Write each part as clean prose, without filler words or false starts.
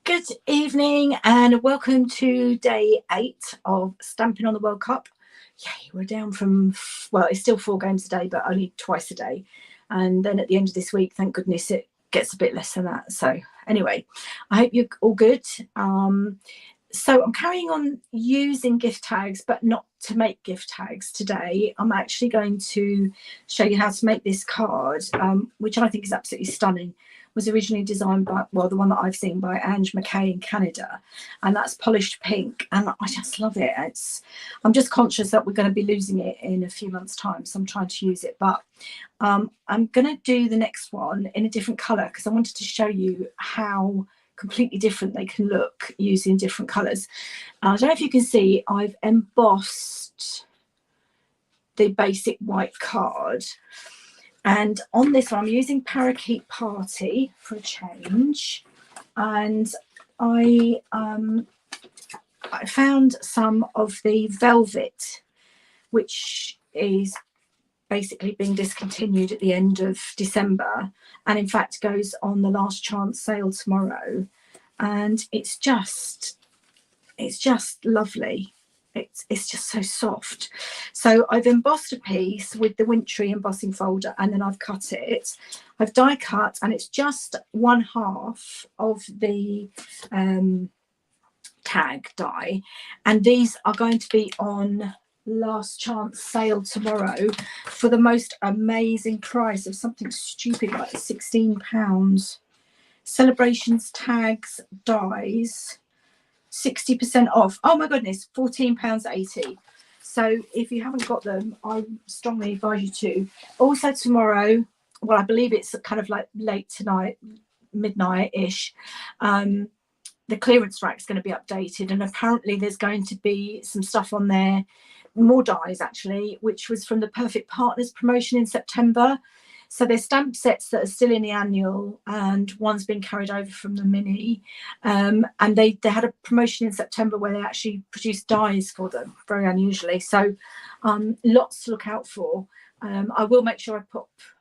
Good evening and welcome to day 8 of Stamping on the World Cup. Yay, we're down from, well, it's still 4 games a day, but only twice a day. And then at the end of this week, thank goodness, it gets a bit less than that. So anyway, I hope you're all good. So I'm carrying on using gift tags, but not to make gift tags today. I'm actually going to show you how to make this card, which I think is absolutely stunning. Was originally designed by, well, the one that I've seen by Ange McKay in Canada, and that's polished pink, and I just love it. I'm just conscious that we're going to be losing it in a few months' time, so I'm trying to use it. But I'm going to do the next one in a different colour because I wanted to show you how completely different they can look using different colours. I don't know if you can see, I've embossed the basic white card. And on this one, I'm using Parakeet Party for a change. And I found some of the velvet, which is basically being discontinued at the end of December. And in fact, goes on the last chance sale tomorrow. And it's just lovely. It's just so soft. So I've embossed a piece with the wintry embossing folder, and then I've cut it. I've die cut, and it's just 1/2 of the tag die, and these are going to be on last chance sale tomorrow for the most amazing price of something stupid like £16. Celebrations tags dies 60% off. Oh my goodness, £14.80. So if you haven't got them, I strongly advise you to. Also tomorrow, well, I believe it's kind of like late tonight, midnight-ish, the clearance rack is going to be updated, and apparently there's going to be some stuff on there, more dies actually, which was from the Perfect Partners promotion in September. So there's stamp sets that are still in the annual, and one's been carried over from the mini. And they had a promotion in September where they actually produced dies for them, very unusually. So lots to look out for. I will make sure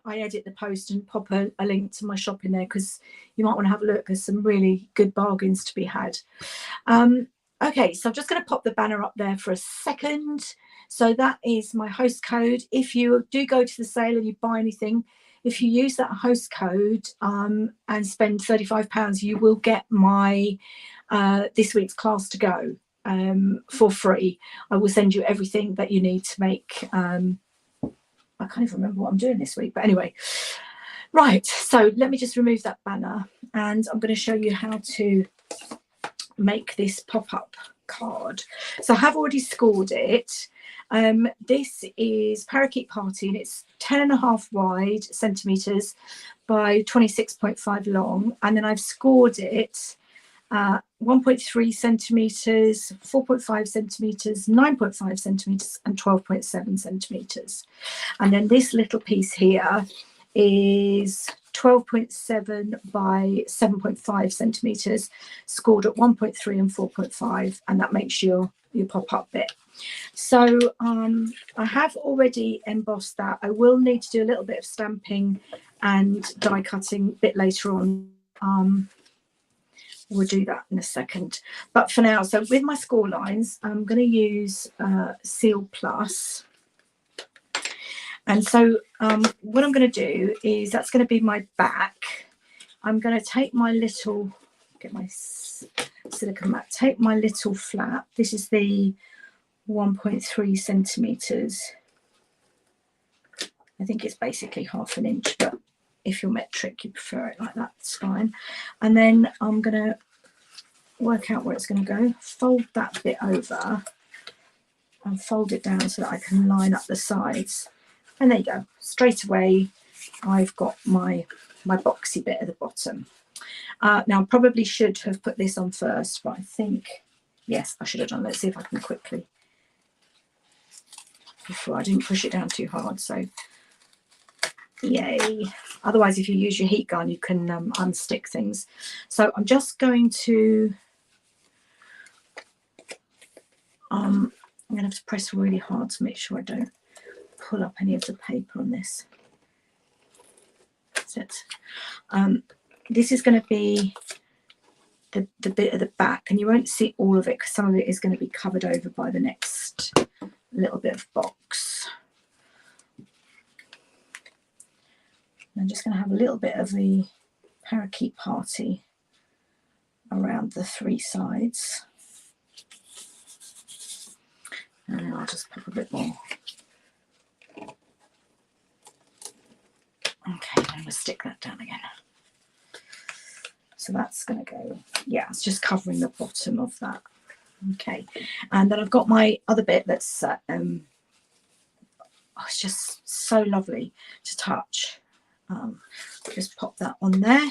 I edit the post and pop a link to my shop in there, because you might want to have a look. There's some really good bargains to be had. Okay, so I'm just going to pop the banner up there for a second. So that is my host code. If you do go to the sale and you buy anything, if you use that host code and spend £35, you will get my this week's class to go for free. I will send you everything that you need to make. I can't even remember what I'm doing this week, but anyway. Right, so let me just remove that banner, and I'm going to show you how to make this pop-up card. So I have already scored it. This is Parakeet Party, and it's 10.5 wide centimeters by 26.5 long, and then I've scored it 1.3 centimeters, 4.5 centimeters, 9.5 centimeters, and 12.7 centimeters. And then this little piece here is 12.7 by 7.5 centimeters, scored at 1.3 and 4.5, and that makes your pop-up bit. So I have already embossed that. I will need to do a little bit of stamping and die cutting a bit later on. We'll do that in a second. But for now, so with my score lines, I'm going to use Seal Plus. And so what I'm going to do is, that's going to be my back. I'm going to take my little, get my silicone mat, take my little flap. This is the 1.3 centimeters. I think it's basically 1/2 inch, but if you're metric, you prefer it like that, it's fine. And then I'm going to work out where it's going to go, fold that bit over and fold it down so that I can line up the sides. And there you go. Straight away, I've got my boxy bit at the bottom. Now, I probably should have put this on first, but I think, yes, I should have done. Let's see if I can quickly. Before I didn't push it down too hard, so yay. Otherwise, if you use your heat gun, you can unstick things. So I'm just going to, I'm going to have to press really hard to make sure I don't pull up any of the paper on this. That's it. This is going to be the bit at the back, and you won't see all of it because some of it is going to be covered over by the next little bit of box. I'm just going to have a little bit of the parakeet party around the 3 sides, and then I'll just pop a bit more. Okay, then we'll stick that down again. So that's going to go, yeah, it's just covering the bottom of that. Okay, and then I've got my other bit that's oh, it's just so lovely to touch. Just pop that on there.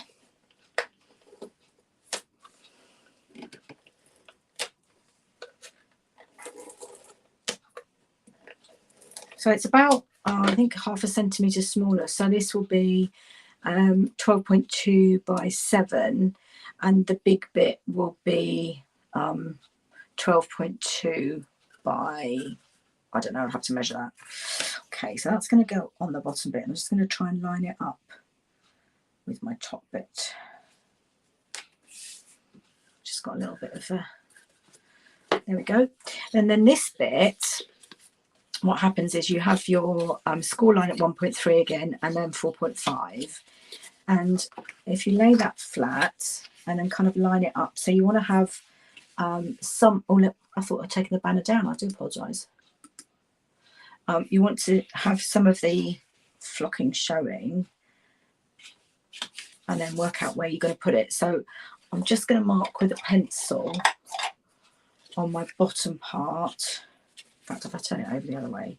So it's about, I think, 0.5 centimetre smaller. So this will be 12.2 by 7, and the big bit will be 12.2 by, I don't know, I'll have to measure that. Okay, so that's going to go on the bottom bit. I'm just going to try and line it up with my top bit. Just got a little bit of a, there we go. And then this bit, what happens is you have your score line at 1.3 again, and then 4.5. And if you lay that flat and then kind of line it up, so you want to have some, oh look, I thought I'd taken the banner down, I do apologise. You want to have some of the flocking showing and then work out where you're going to put it. So I'm just going to mark with a pencil on my bottom part. In fact, if I turn it over the other way.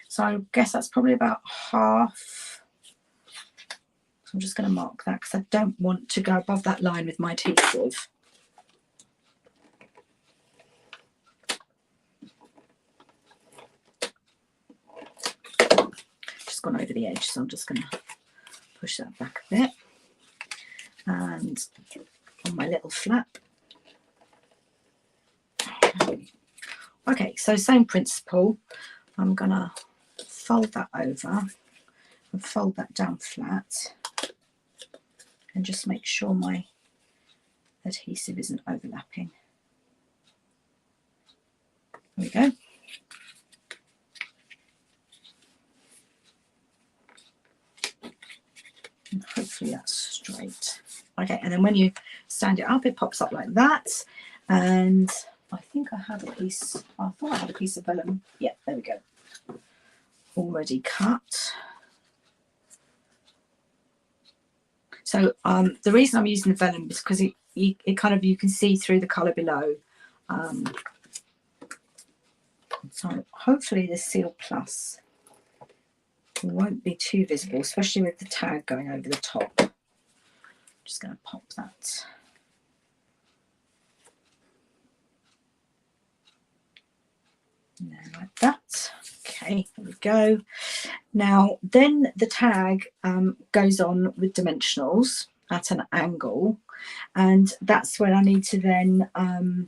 So I guess that's probably about half. So I'm just going to mark that because I don't want to go above that line with my adhesive. Just gone over the edge, so I'm just going to push that back a bit. And on my little flap. Okay, so same principle. I'm going to fold that over and fold that down flat and just make sure my adhesive isn't overlapping. There we go. And hopefully that's straight. Okay, and then when you stand it up, it pops up like that. And I think I have a piece, I thought I had a piece of vellum. Yeah, there we go. Already cut. So the reason I'm using the vellum is because it kind of, you can see through the colour below. So hopefully the Seal Plus won't be too visible, especially with the tag going over the top. Just going to pop that. And then like that. Okay, there we go. Now then the tag goes on with dimensionals at an angle, and that's when I need to then I've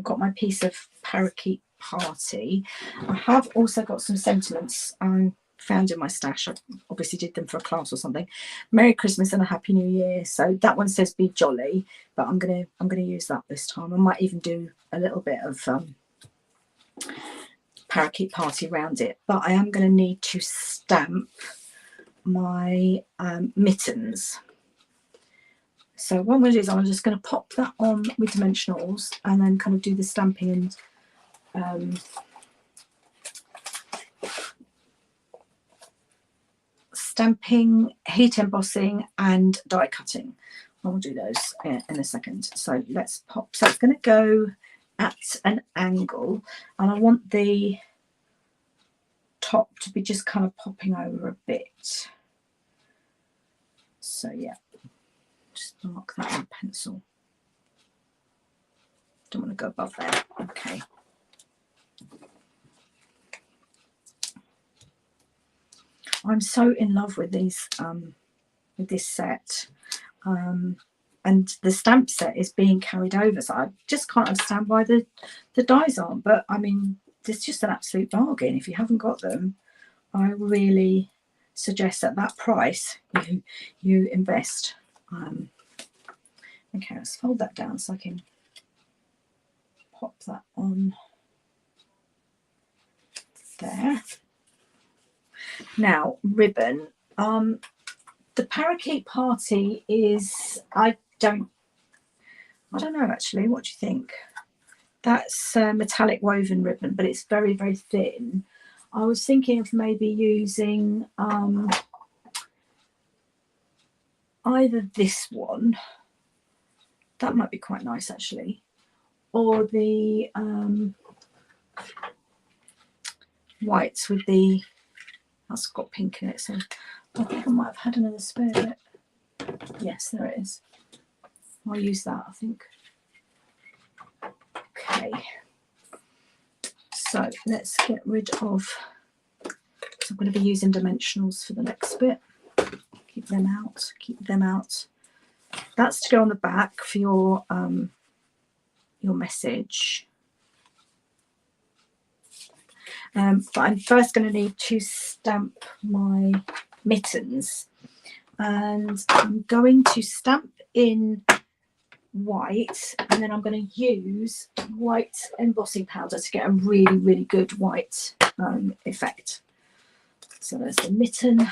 got my piece of parakeet party. I have also got some sentiments I found in my stash. I obviously did them for a class or something. Merry Christmas and a Happy New Year. So that one says be jolly, but I'm gonna use that this time. I might even do a little bit of parakeet party around it, but I am going to need to stamp my mittens. So what I'm going to do is I'm just going to pop that on with dimensionals and then kind of do the stamping and stamping, heat embossing and die cutting. I'll do those in a second. So let's pop. So it's going to go at an angle, and I want the top to be just kind of popping over a bit. So yeah, just mark that with pencil. Don't want to go above there. Okay. I'm so in love with these with this set. And the stamp set is being carried over, so I just can't understand why the dies aren't. But I mean, it's just an absolute bargain. If you haven't got them, I really suggest at that price you invest. Okay, let's fold that down so I can pop that on there. Now, ribbon. The parakeet party is, I don't know actually. What do you think? That's metallic woven ribbon, but it's very, very thin. I was thinking of maybe using either this one, that might be quite nice actually, or the whites with the, that's got pink in it, so I think I might have had another spare bit. Yes, there it is. I'll use that, I think. Okay, so let's get rid of, so I'm going to be using dimensionals for the next bit. Keep them out, keep them out. That's to go on the back for your message. But I'm first going to need to stamp my mittens, and I'm going to stamp in white, and then I'm going to use white embossing powder to get a really, really good white effect. So there's the mitten.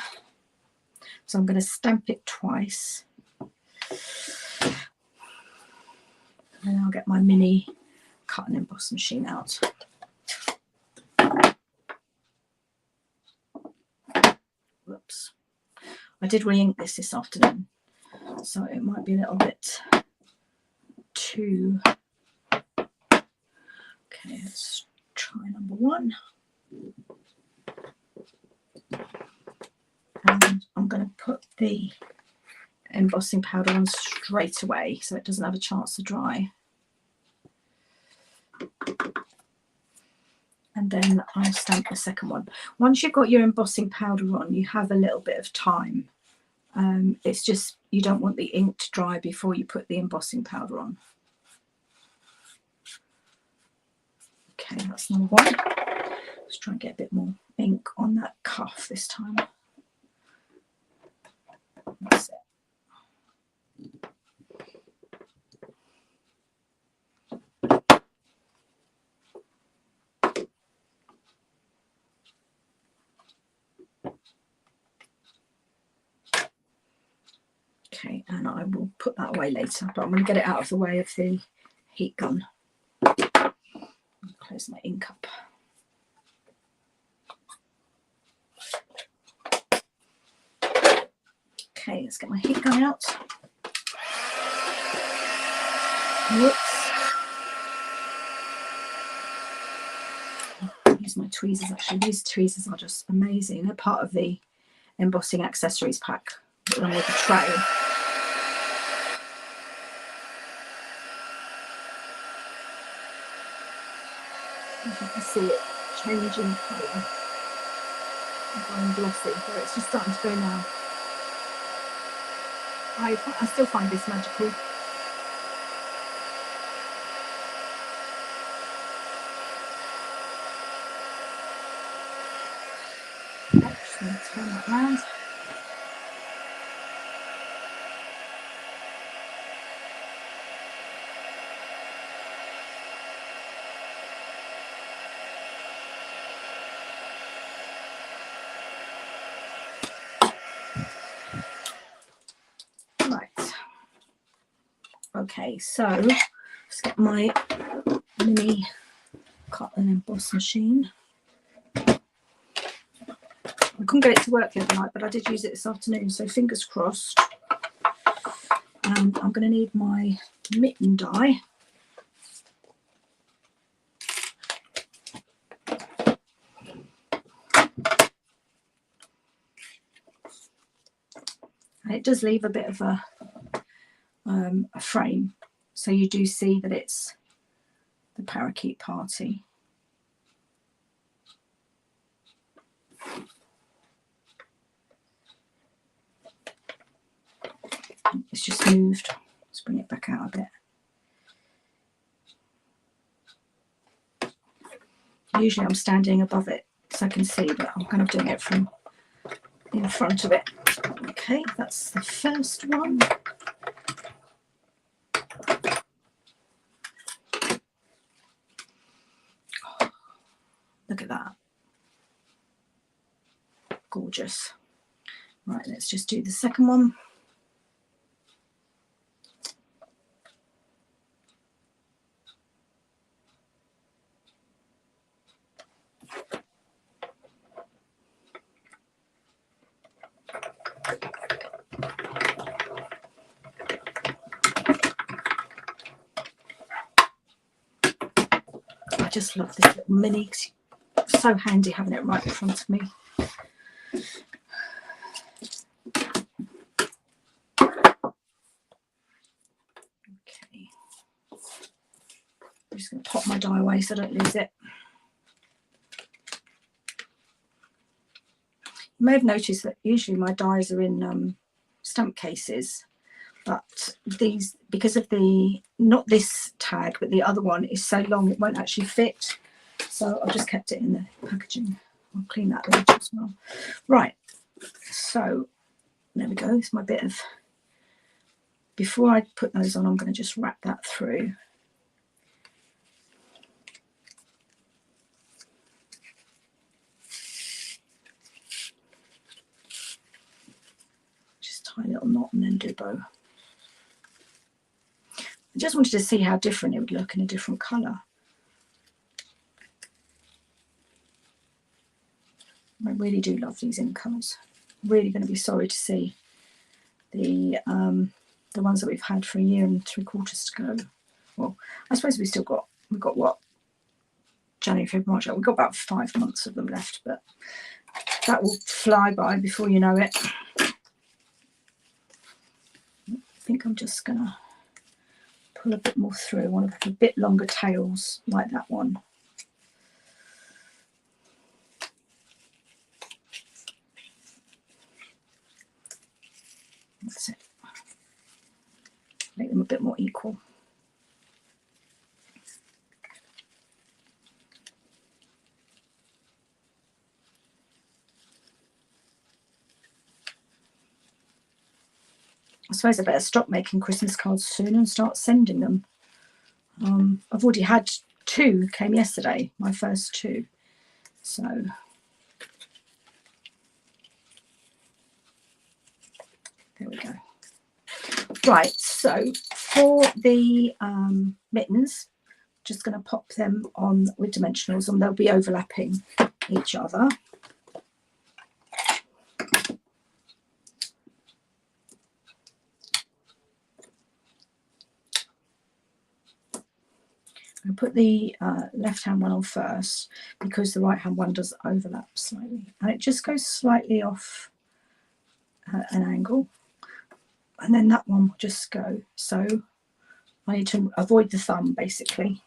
So I'm going to stamp it twice, and then I'll get my mini cut and emboss machine out. Whoops. I did re-ink this afternoon, so it might be a little bit too. Okay, let's try number one. And I'm going to put the embossing powder on straight away so it doesn't have a chance to dry. And then I'll stamp the second one. Once you've got your embossing powder on, you have a little bit of time. It's just you don't want the ink to dry before you put the embossing powder on. Okay, that's number one. Let's try and get a bit more ink on that cuff this time. That's it. Okay, and I will put that away later, but I'm going to get it out of the way of the heat gun. Close my ink up. Okay, let's get my heat gun out. Whoops. Use my tweezers actually. These tweezers are just amazing. They're part of the embossing accessories pack along with the tray. As you can see it changing colour and going glossy, so it's just starting to go now. I still find this magical. Just going to turn that round. Okay, so let's get my mini cut and emboss machine. I couldn't get it to work the other night, but I did use it this afternoon, so fingers crossed. And I'm going to need my mitten die. And it does leave a bit of a frame, so you do see that it's the parakeet party. It's just moved. Let's bring it back out a bit. Usually I'm standing above it so I can see, but I'm kind of doing it from in front of it. Okay, that's the first one. that. Gorgeous. Right, let's just do the second one. I just love this little mini. It's so handy having it right in front of me. Okay. I'm just going to pop my die away so I don't lose it. You may have noticed that usually my dies are in stamp cases, but these, because of the, not this tag, but the other one is so long it won't actually fit. So I've just kept it in the packaging. I'll clean that later as well. Right, so there we go. It's my bit of, before I put those on, I'm going to just wrap that through. Just tie a little knot and then do a bow. I just wanted to see how different it would look in a different colour. I really do love these in colours. Really going to be sorry to see the ones that we've had for 1 year and 3/4 to go. Well, I suppose we've got what, January, February, March. We've got about 5 months of them left, but that will fly by before you know it. I think I'm just gonna pull a bit more through. I want to put a bit longer tails like that one. That's it. Make them a bit more equal. I suppose I better stop making Christmas cards soon and start sending them. I've already had 2 came yesterday, my first 2. So there we go. Right, so for the mittens, just going to pop them on with dimensionals and they'll be overlapping each other. I put the left hand one on first because the right hand one does overlap slightly, and it just goes slightly off an angle, and then that one will just go. So I need to avoid the thumb basically.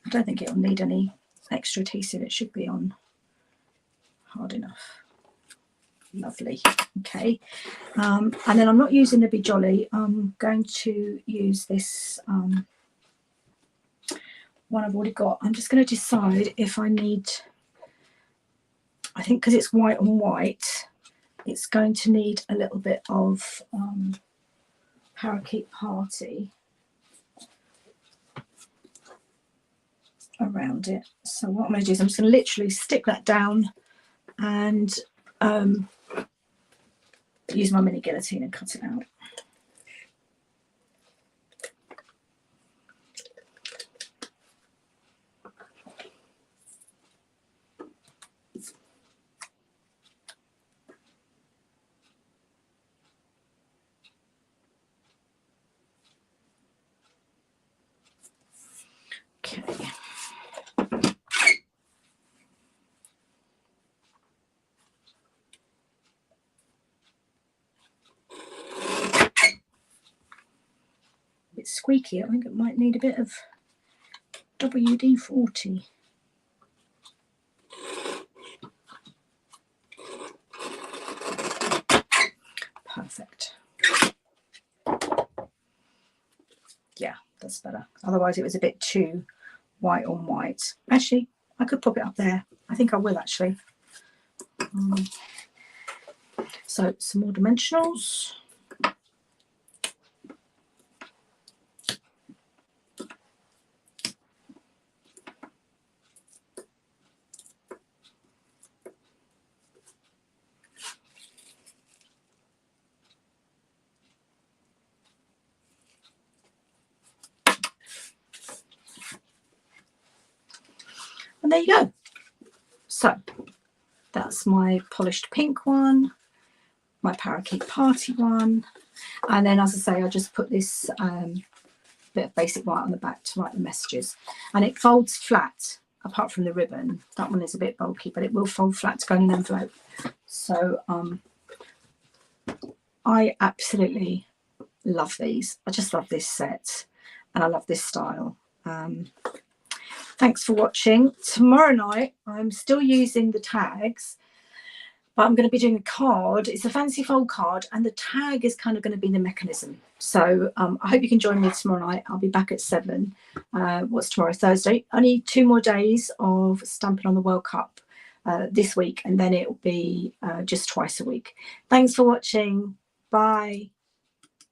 I don't think it'll need any extra adhesive. It should be on hard enough. Lovely. Okay, and then I'm not using the Be Jolly. I'm going to use this one I've already got. I'm just going to decide if I need, I think because it's white on white, it's going to need a little bit of Parakeet Party around it. So what I'm going to do is I'm just going to literally stick that down and use my mini guillotine and cut it out. Okay. A bit squeaky. I think it might need a bit of WD-40. Perfect. Yeah, that's better. Otherwise it was a bit too white on white. Actually, I could pop it up there. I think I will actually. So some more dimensionals. And there you go. So that's my polished pink one, my parakeet party one. And then, as I say, I just put this bit of basic white on the back to write the messages. And it folds flat, apart from the ribbon. That one is a bit bulky, but it will fold flat to go in an envelope. So I absolutely love these. I just love this set, and I love this style. Thanks for watching. Tomorrow night, I'm still using the tags, but I'm going to be doing a card. It's a fancy fold card, and the tag is kind of going to be the mechanism. So I hope you can join me tomorrow night. I'll be back at 7. What's tomorrow? Thursday. Only 2 more days of stamping on the World Cup this week, and then it will be just twice a week. Thanks for watching. Bye.